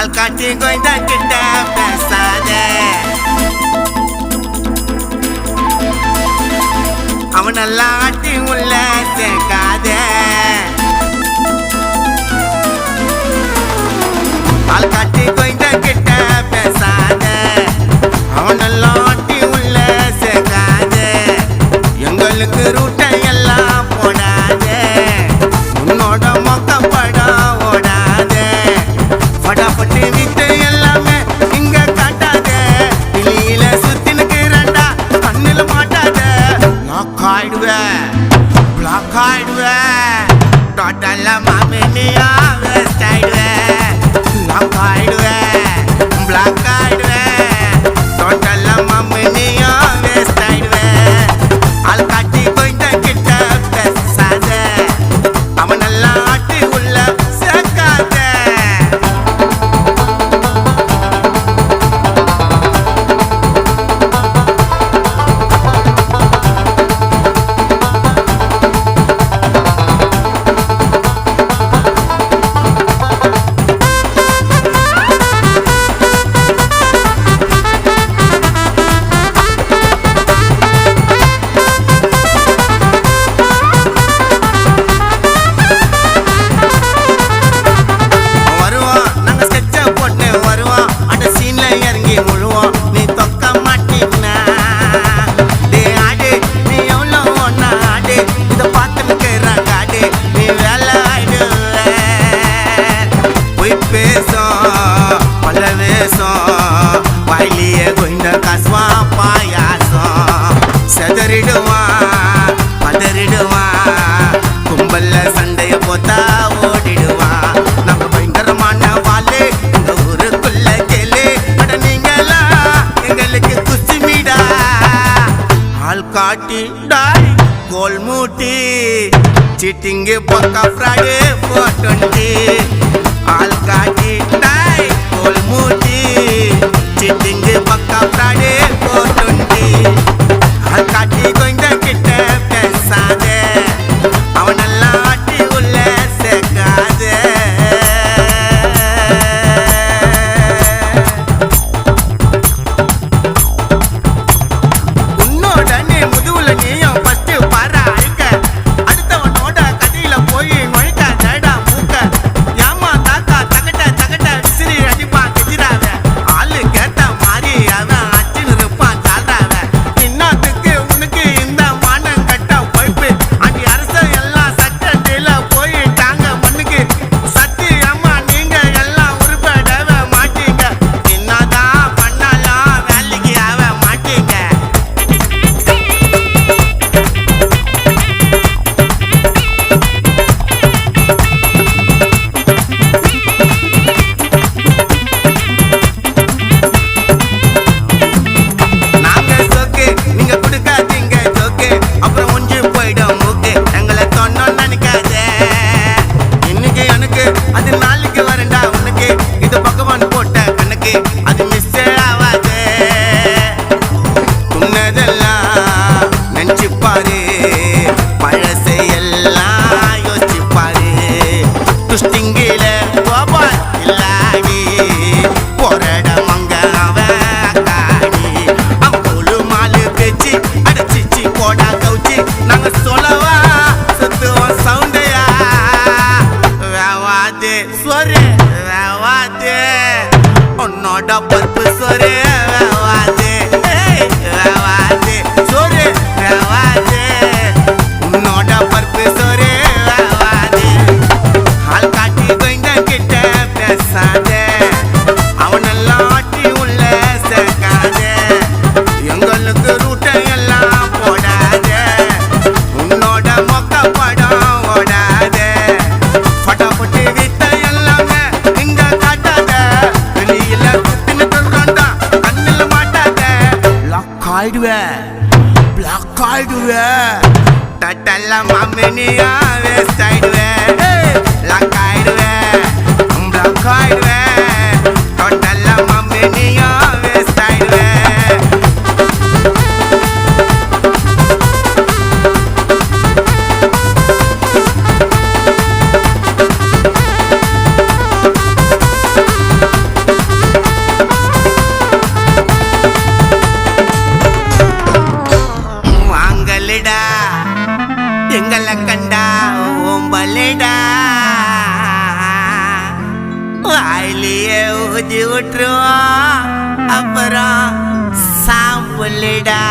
ஆள்காட்டி கோய்ந்த கிட்ட பேசாத அவனெல்லாம் ஆட்டி உள்ள சேர்க்காத ஆள்காட்டி கோய்ந்த கிட்ட பேசாத அவனெல்லாம் ஆட்டி உள்ள சேர்க்காத எங்களுக்கு ரூட்டை எல்லாம் போடாத உன்னோட மொக்கப்படம் ஓடாத படாப்பட்டு விட்டு எல்லாமே இங்க காட்டாத வெளியில சுத்தினுக்கிறண்டா கண்ணில் மாட்டாத லாக் ஆயிடுவேன் பிளாக் ஆயிடுவேன் டோட்டலா மாமினியா வேஸ்ட் ஆயிடுவேன் லாக் ஆயிடுவேன் பிளாக் ஆயிடுவேன் டோட்டலா மாமினியா வேஸ்ட் ஆயிடுவேன் ஆள் காட்டி கொஞ்ச கிட்ட பேசாத அவனெல்லாம் ஆட்டி உள்ள சேர்க்காத கும்பல்ல சண்டைய போத்தா ஓடிடுவான் நம்ம பயங்கரமான வாழே இந்த ஊருக்குள்ள கேளு அட நீங்களா எங்களுக்கு குச்சிமிடா ஆள் காட்டி டாய் கோல் மூட்டி சீட்டிங்கு பக்கா ஃப்ராடு 420 ஆள் காட்டி டாய் கோல் மூட்டி சீட்டிங்கு பக்கா ஃப்ராடு 420 ஆள் காட்டி கொஞ்ச கிட்ட பேசாத அவனெல்லாம் ஆட்டி உள்ள சேர்க்காத உன்னோட நீ முதுகுல நீயும் ஃபர்ஸ்ட் பாரா அழுக்க அடுத்தவனோட கதையில போய் நுழைக்க தேடா மூக்க ஏமா தாத்தா தகட்ட விசிறி அடிப்பான் கெதிராவ ஆளு கேட்ட மாதிரி அவன் அச்சுன்னு இருப்பான் தாழ்றாவ இன்னத்துக்கு உனக்கு இந்த மானம் கட்ட பைப்பு அடி அரச எல்லாம் சட்டத்தில போயிட்டாங்க மண்ணுக்கு சத்தியமா நீங்க எல்லாம் உருப்படவே மாட்டீங்க என்னதான் பண்ணாலும் வேலைக்கு ஆக மாட்டீங்க நாங்க சோக்கு நீங்க கொடுக்காதீங்க ஜோக்கு அப்புறம் ஒன்று போயிடும் மூக்கு எங்களை தொன்னோன்னு நினைக்காத இன்னைக்கு எனக்கு அது நாளைக்கு வரண்டா உனக்கு இது பகவான் போட்ட கணக்கு அது மிஸ் ஆகாது உன்னதெல்லாம் நினைச்சு பாரு பழசை எல்லாம் யோசிச்சு பாரு துஷ்டிங்கில கோபால் இல்லாடி போராட மங்க அவன் காடி அம்புலு மாலு பேச்சு அடைச்சிச்சு போடா கவுச்சி நாங்க சொல்லவா சுத்துவோம் சவுண்டையா வேவாதே சொரே வேவாதே உன்னோட பருப்பு சொரே வேவாதே வேவாதே சொரே வேவாதே உன்னோட பருப்பு சொரே வேவாதே ஆள் காட்டி கொஞ்ச கிட்ட பேசாத அவனெல்லாம் ஆட்டி உள்ள சேர்க்காத எங்களுக்கு ரூட்டை எல்லாம் போடாத உன்னோட மொக்கப்படம் ஓடாத பட்டாப்பட்டு வித்த எல்லாமே இங்க காட்டாத வெளியில சுத்தின்னு சொல்றான்டா வாயிலேயே ஊதி விட்டுருவான் அப்புறம் சாம்புலிடா.